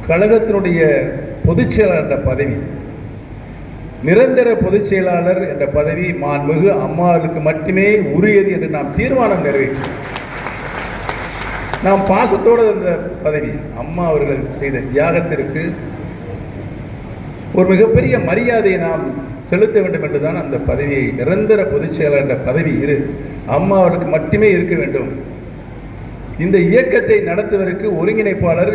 கழகத்தினுடைய பொதுச் செயலாளர் என்ற பதவி, நிரந்தர பொதுச் செயலாளர் என்ற பதவி மாண்புமிகு அம்மாவுக்கு மட்டுமே உரியது என்று நாம் தீர்மானம் நிறைவேற்றோம். நாம் பாசத்தோடு அந்த பதவி அம்மா அவர்கள் செய்த தியாகத்திற்கு ஒரு மிகப்பெரிய மரியாதையை நாம் செலுத்த வேண்டும் என்றுதான் அந்த பதவியை, நிரந்தர பொதுச் செயலாளர் என்ற பதவி அம்மா அவர்களுக்கு மட்டுமே இருக்க வேண்டும். இந்த இயக்கத்தை நடத்துவதற்கு ஒருங்கிணைப்பாளர்,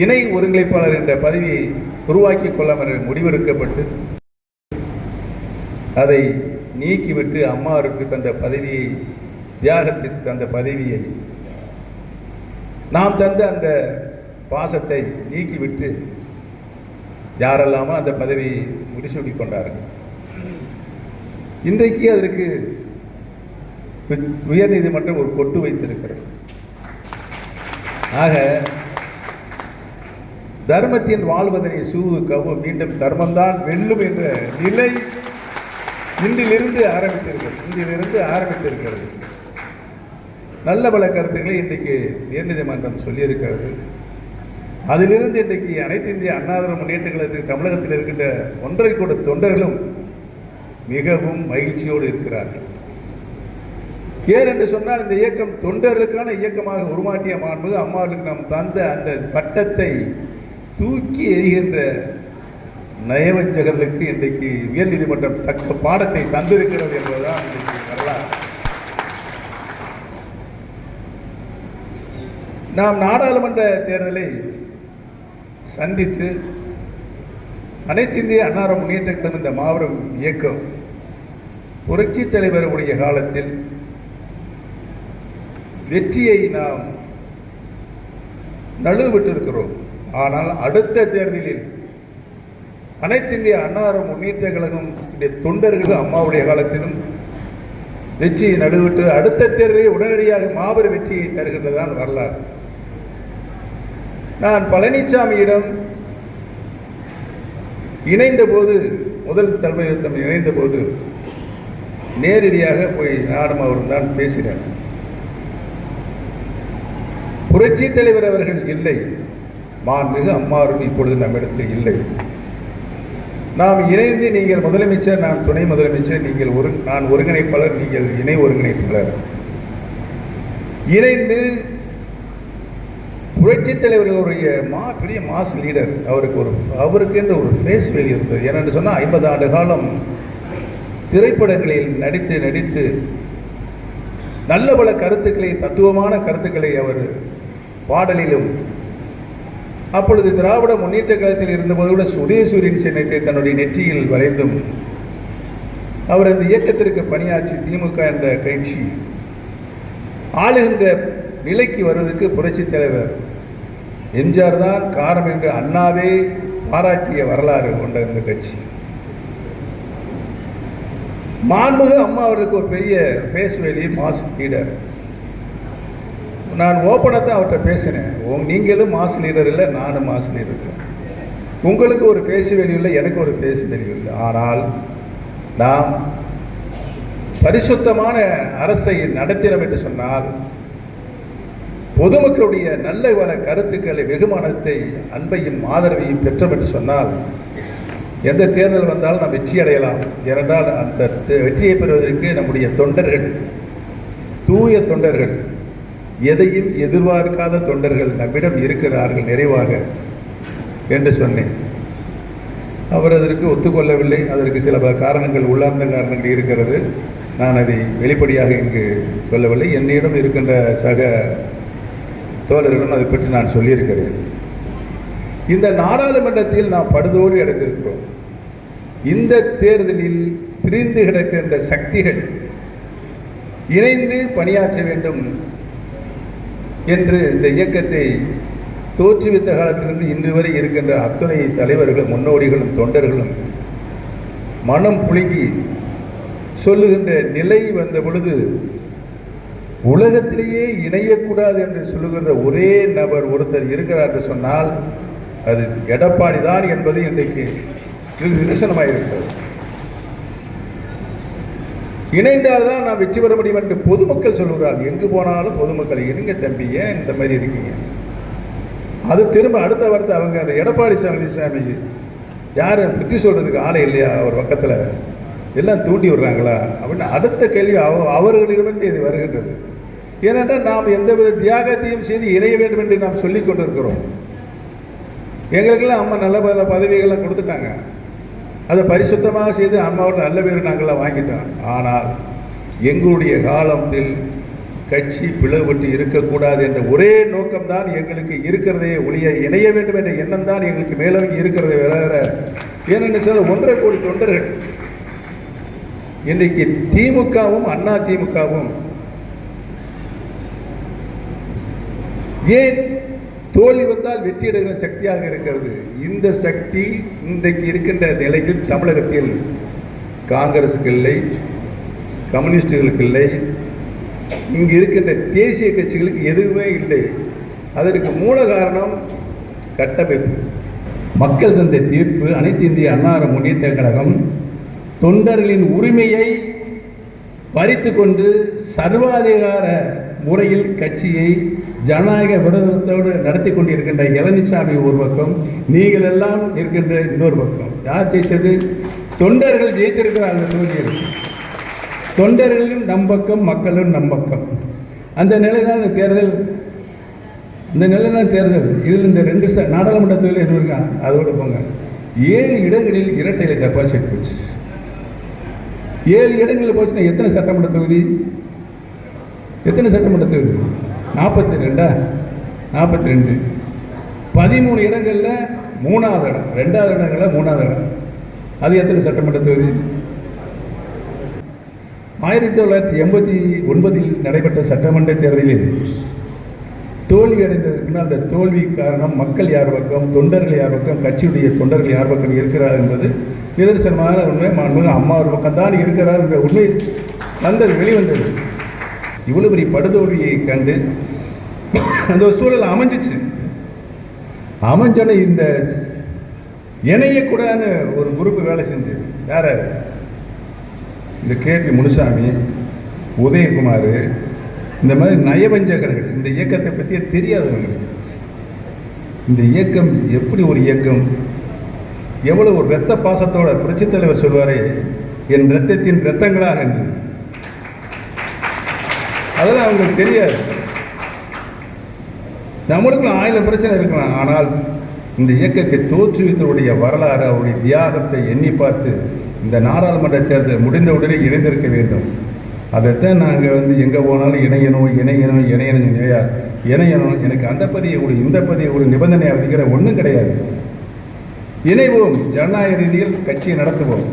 இணை ஒருங்கிணைப்பாளர் என்ற பதவியை உருவாக்கிக் கொள்ளாமல் முடிவெடுக்கப்பட்டு அதை நீக்கிவிட்டு அம்மாவிற்கு தந்த பதவியை, தியாகத்திற்கு தந்த பதவியை, நாம் தந்த அந்த பாசத்தை நீக்கிவிட்டு யாரெல்லாமோ அந்த பதவியை முடிசூடி கொண்டார்கள். இன்றைக்கு அதற்கு உயர்நீதிமன்றம் ஒரு கொட்டு வைத்திருக்கிறது. ஆக தர்மத்தின் வாழ்வதனை சூது கவு மீண்டும் தர்மம்தான் வெல்லும் என்ற நிலை இன்றிலிருந்து ஆரம்பித்திருக்கிறது. நல்ல பல கருத்துக்களை இன்றைக்கு உயர்நீதிமன்றம் சொல்லியிருக்கிறது. அதிலிருந்து இன்றைக்கு அனைத்து இந்திய அண்ணா திராவிட முன்னேற்ற கழகத்தில் தமிழகத்தில் இருக்கின்ற ஒன்றரை கோடி தொண்டர்களும் மிகவும் மகிழ்ச்சியோடு இருக்கிறார்கள். ஏன் என்று சொன்னால் இந்த இயக்கம் தொண்டர்களுக்கான இயக்கமாக உருமாற்றிய மாண்புமிகு அம்மாவுக்கு நாம் தந்த அந்த பட்டத்தை தூக்கி எறிகின்ற நயவஞ்சகர்களுக்கு இன்றைக்கு உயர்நீதிமன்றம் தக்க பாடத்தை தந்திருக்கிறது என்பதுதான் இன்றைக்கு வரலாறு. நாம் நாடாளுமன்ற தேர்தலை சந்தித்து அனைத்து இந்திய அண்ணா திராவிட முன்னேற்ற கழகம் இந்த மாபெரும் இயக்கம் புரட்சி தலைவருடைய காலத்தில் வெற்றியை நாம் நழுவிட்டிருக்கிறோம். ஆனால் அடுத்த தேர்தலில் அனைத்து இந்திய அண்ணா திராவிட முன்னேற்ற கழகம் தொண்டர்கள் அம்மாவுடைய காலத்திலும் வெற்றியை நழுவிட்டு அடுத்த தேர்தலில் உடனடியாக மாபெரும் வெற்றியை தருகின்றதான் வரலாறு. நான் பழனிசாமியிடம் இணைந்த போது, முதல் தலைமையிடம் இணைந்த போது நேரடியாக போய் நானும் அவரும் தான் பேசினார். புரட்சி தலைவர் அவர்கள் இல்லை, மாண்புமிகு அம்மா அவர்கள் இப்பொழுது நம்மிடத்தில் இல்லை. நாம் இணைந்து, நீங்கள் முதலமைச்சர், நான் துணை முதலமைச்சர், நீங்கள் நான் ஒருங்கிணைப்பாளர், நீங்கள் இணை ஒருங்கிணைப்பாளர், இணைந்து புரட்சி தலைவர்களுடைய பெரிய மாஸ் லீடர், அவருக்கு என்ற ஒரு ஃபேஸ் வேல்யூ இருந்தது. ஏனென்று சொன்னால் 50 ஆண்டு காலம் திரைப்படங்களில் நடித்து நல்ல பல கருத்துக்களை, தத்துவமான கருத்துக்களை அவர் பாடலிலும், அப்பொழுது திராவிட முன்னேற்ற கழகத்தில் இருந்தபோது கூட உதயசூரியன் சின்னத்தை தன்னுடைய நெற்றியில் வரைந்தும் அவர் அந்த இயக்கத்திற்கு பணியாற்றி திமுக என்ற கட்சி ஆளுகின்ற நிலைக்கு வருவதற்கு புரட்சி தலைவர் எம்ஜிஆர் தான் காரணம் என்று அண்ணாவே பாராட்டிய வரலாறு கொண்ட இந்த கட்சி. மாண்புமிகு அம்மா அவருக்கு ஒரு பெரிய ஃபேஸ் வேல்யூ, மாஸ் லீடர். நான் ஓப்பனாக தான் அவர்கிட்ட பேசினேன். நீங்களும் மாஸ் லீடர் இல்லை, நானும் மாஸ் லீடர் இல்லை. உங்களுக்கு ஒரு ஃபேஸ் வேல்யூ இல்லை, எனக்கு ஒரு ஃபேஸ் வேல்யூ இல்லை. ஆனால் நாம் பரிசுத்தமான அரசை நடத்தினோம் என்று சொன்னால், பொதுமக்களுடைய நல்ல வர கருத்துக்களை, வெகுமானத்தை, அன்பையும் ஆதரவையும் பெற்றோம் என்று சொன்னால் எந்த தேர்தல் வந்தாலும் நாம் வெற்றி அடையலாம். ஏனென்றால் அந்த வெற்றியை பெறுவதற்கு நம்முடைய தொண்டர்கள், தூய தொண்டர்கள், எதையும் எதிர்பார்க்காத தொண்டர்கள் நம்மிடம் இருக்கிறார்கள் நிறைவாக என்று சொன்னேன். அவர் அதற்கு ஒத்துக்கொள்ளவில்லை. அதற்கு சில பல காரணங்கள், உள்ளார்ந்த காரணங்கள் இருக்கிறது. நான் அதை வெளிப்படையாக இங்கு சொல்லவில்லை. என்னிடம் இருக்கின்ற சக தோழர்களும் அதை பற்றி நான் சொல்லியிருக்கிறேன். இந்த நாடாளுமன்றத்தில் நாம் படுதோடு அடைந்திருக்கிறோம். இந்த தேர்தலில் பிரிந்து கிடக்கின்ற சக்திகள் இணைந்து பணியாற்ற வேண்டும் என்று இந்த இயக்கத்தை தோற்றுவித்த காலத்திலிருந்து இன்று வரை இருக்கின்ற அத்தனை தலைவர்களும், முன்னோடிகளும், தொண்டர்களும் மனம் புழுங்கி சொல்லுகின்ற நிலை வந்த பொழுது, உலகத்திலேயே இணையக்கூடாது என்று சொல்லுகின்ற ஒரே நபர் ஒருத்தர் இருக்கிறார் என்று சொன்னால் அது எடப்பாடி தான் என்பது இன்றைக்கு நிதர்சனமாயிருக்கிறது. இணைந்தால்தான் நாம் வெற்றி பெற முடியும் என்று பொதுமக்கள் சொல்கிறார்கள். எங்கு போனாலும் பொதுமக்கள், இருங்க தம்பி, ஏன் இந்த மாதிரி இருக்கீங்க? அது திரும்ப அடுத்த வாரத்தை அவங்க அந்த எடப்பாடி பழனிசாமி யார் பற்றி சொல்றதுக்கு ஆளை இல்லையா அவர் பக்கத்தில் எல்லாம் தூண்டி விடுறாங்களா அப்படின்னு அடுத்த கேள்வி அவர்களிடமிருந்து இது வருகின்றது. ஏனென்றால் நாம் எந்தவித தியாகத்தையும் செய்து இணைய வேண்டும் என்று நாம் சொல்லிக் கொண்டிருக்கிறோம். எங்களுக்கெல்லாம் அம்மா நல்ல பல பதவிகள்லாம் கொடுத்துட்டாங்க, அதை பரிசுத்தமாக செய்து அம்மாவோட நல்ல பேர் நாங்கள்லாம் வாங்கிட்டோம். ஆனால் எங்களுடைய காலத்தில் கட்சி பிளவுபட்டு இருக்கக்கூடாது என்ற ஒரே நோக்கம்தான் எங்களுக்கு இருக்கிறதே ஒழிய இணைய வேண்டும் என்ற எண்ணம் தான் எங்களுக்கு மேலோங்கி இருக்கிறது. வேற ஏனென்று சொல்ல 1.5 கோடி தொண்டர்கள் இன்றைக்கு திமுகவும் அண்ணா திமுகவும் ஏன் தோல்வி வந்தால் வெற்றியடைகிற சக்தியாக இருக்கிறது. இந்த சக்தி இன்றைக்கு இருக்கின்ற நிலையில் தமிழகத்தில் காங்கிரசுக்கு இல்லை, கம்யூனிஸ்டுகளுக்கு இல்லை, இங்கு இருக்கின்ற தேசிய கட்சிகளுக்கு எதுவுமே இல்லை. அதற்கு மூல காரணம் கட்டமைப்பு. மக்கள் தந்த தீர்ப்பு அனைத்து இந்திய அண்ணா முன்னேற்ற கழகம் தொண்டர்களின் உரிமையை பறித்து கொண்டு சர்வாதிகார முறையில் கட்சியை ஜனநாயக விரோதத்தோடு நடத்தி கொண்டிருக்கின்ற இளநிசாமி ஒரு பக்கம், நீங்கள் எல்லாம் இருக்கின்ற இன்னொரு பக்கம். யார் ஜெயிச்சது? தொண்டர்கள் ஜெயித்திருக்கிறார்கள். தொகுதியில் தொண்டர்களும் நம் பக்கம், மக்களும் நம் பக்கம். அந்த நிலைதான் தேர்தல். இந்த நிலை தான் தேர்தல். இதில் இந்த 2 நாடாளுமன்ற தொகுதியில் எதுவும் இருக்கா? அதோடு போங்க. 7 இடங்களில் இரட்டை டெபாசிட் போச்சு. 7 இடங்களில் போச்சுன்னா எத்தனை சட்டமன்ற தொகுதி? எத்தனை சட்டமன்ற தொகுதி? 42. 13 இடங்களில் 3வது இடம், 2வது இடங்களில் 3வது இடம். அது எத்தனை சட்டமன்ற தொகுதி? 1989 நடைபெற்ற சட்டமன்ற தேர்தலில் தோல்வி அடைந்ததற்கு அந்த தோல்வி காரணம் மக்கள் யார் பக்கம், தொண்டர்கள் யார் பக்கம், கட்சியுடைய தொண்டர்கள் யார் பக்கம் இருக்கிறார் என்பது நிதர்சனமான உண்மை. மாண்புமிகு அம்மா ஒரு பக்கம் தான் இருக்கிறார் என்ற உண்மை வந்தது, வெளிவந்தது. இவ்வளவு பெரிய படுதோல்வியை கண்டு அந்த ஒரு சூழல் அமைஞ்சிச்சு. அமைஞ்சோட இந்த இணையக்கூடாதுன்னு ஒரு குரூப் வேலை செஞ்சு வேற இந்த கேபி முனுசாமி, உதயகுமார், இந்த மாதிரி நயவஞ்சகர்கள் இந்த இயக்கத்தை பற்றியே தெரியாதவங்களுக்கு. இந்த இயக்கம் எப்படி ஒரு இயக்கம், எவ்வளவு ஒரு இரத்த பாசத்தோட புரட்சித் தலைவர் சொல்வாரே, என் இரத்தத்தின் இரத்தங்களாக என்று. அதெல்லாம் அவங்களுக்கு தெரியாது. நம்மளுக்கு 1000 பிரச்சனை இருக்கலாம், ஆனால் இந்த இயக்கத்தை தோற்றுவித்தவருடைய வரலாறு, அவருடைய தியாகத்தை எண்ணி பார்த்து இந்த நாடாளுமன்ற தேர்தல் முடிந்தவுடனே இணைந்திருக்க வேண்டும். அதைத்தான் நாங்கள் எங்கே போனாலும் இணையணும் இணையணும் இணையணும் இணையணும். எனக்கு அந்த பதியை ஒரு இந்த பதியை ஒரு நிபந்தனை விதிக்கிற ஒன்றும் கிடையாது. இணைவோம், ஜனநாயக ரீதியில் கட்சியை நடத்துவோம்.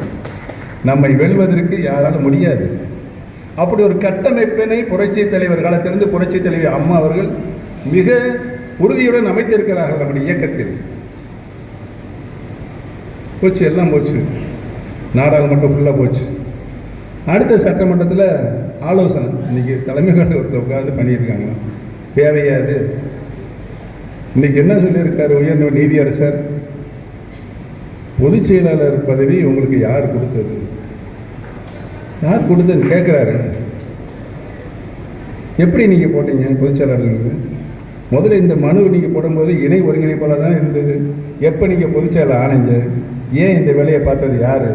நம்மை வெல்வதற்கு யாராலும் முடியாது. அப்படி ஒரு கட்டமைப்பினை புரட்சித் தலைவர் காலத்திலிருந்து புரட்சித் தலைவர் அம்மா அவர்கள் மிக உறுதியுடன் அமைத்திருக்கிறார்கள். நம்முடைய இயக்கத்தில் போச்சு, எல்லாம் போச்சு. நாடாளுமன்றம் ஃபுல்லாக போச்சு. அடுத்த சட்டமன்றத்தில் ஆலோசனை இன்னைக்கு தலைமை கண்டு ஒருத்தர் உட்காந்து பண்ணியிருக்காங்க. தேவையாது. இன்னைக்கு என்ன சொல்லியிருக்காரு உயர் நீதியரசர்? பொதுச் செயலாளர் பதவி உங்களுக்கு யார் கொடுத்தது? யார் கொடுத்ததுன்னு கேட்குறாரு. எப்படி நீங்கள் போட்டீங்க பொதுச் செயலாளர்களுக்கு? முதல்ல இந்த மனு நீங்கள் போடும்போது இணை ஒருங்கிணைப்பாளர் தான் இருந்தது. எப்போ நீங்கள் பொதுச் செயலாளர் ஆனீங்க? ஏன் இந்த வேலையை பார்த்தது யார்?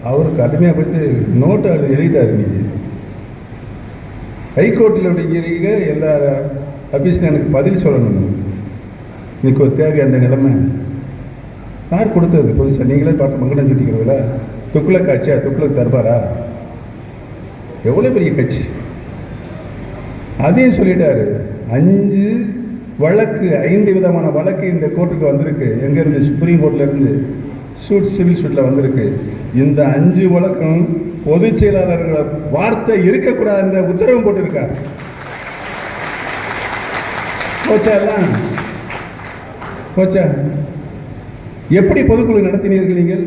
அவருக்கு கடுமையாக போச்சு. நோட்டை எழுதிட்டாரு. நீங்கள் ஹைகோர்ட்டில் உடைய எல்லா அபிஷன் எனக்கு பதில் சொல்லணும். இன்னைக்கு ஒரு தேவை அந்த நிலைமை. யார் கொடுத்தது பொதுச்சா? நீங்களே பார்த்து மங்கடம் சுட்டிக்கிறீங்களா? துக்ளக் காட்சியா? துக்ளக் தர்பாரா? எவ்வளோ பெரிய கட்சி. அதையும் சொல்லிட்டாரு. 5 வழக்கு, 5 விதமான வழக்கு இந்த கோர்ட்டுக்கு வந்திருக்கு. எங்கேருந்து? சுப்ரீம் கோர்ட்லேருந்து சூட், சிவில் சூட்டில் வந்திருக்கு. இந்த 5 வழக்கும் பொதுச் செயலாளர்கள வார்த்தை இருக்கக்கூடாது என்ற உத்தரவு போட்டிருக்கார். போச்சா? எல்லாம் போச்சா? எப்படி பொதுக்குழு நடத்தினீர்கள்? நீங்கள்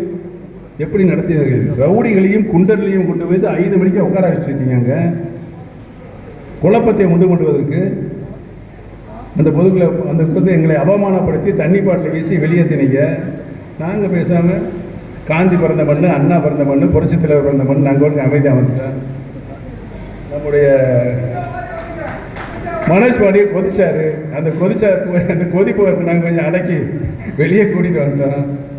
எப்படி நடத்தினீர்கள்? ரவுடிகளையும் குண்டர்களையும் கொண்டு போய் 5 மணிக்கு உட்கார வச்சுருக்கீங்க. குழப்பத்தை உண்டு கொண்டுவதற்கு அந்த பொதுக்குழு அந்த கூட்டத்தை எங்களை அவமானப்படுத்தி தண்ணி பாட்டில் வீசி வெளியேற்றினீங்க. நாங்கள் பேசாமல் காந்தி பிறந்த மண்ணு, அண்ணா பிறந்த மண்ணு, புரட்சித் தலைவர் பிறந்த மண்ணு, நாங்கள் அமைதியாக வந்துட்டோம். நம்முடைய மனோஜ் பாண்டிய கொதிச்சாரு. அந்த கொதிப்பை நாங்கள் கொஞ்சம் அடக்கி வெளியே கூட்டிகிட்டு வந்துட்டோம்.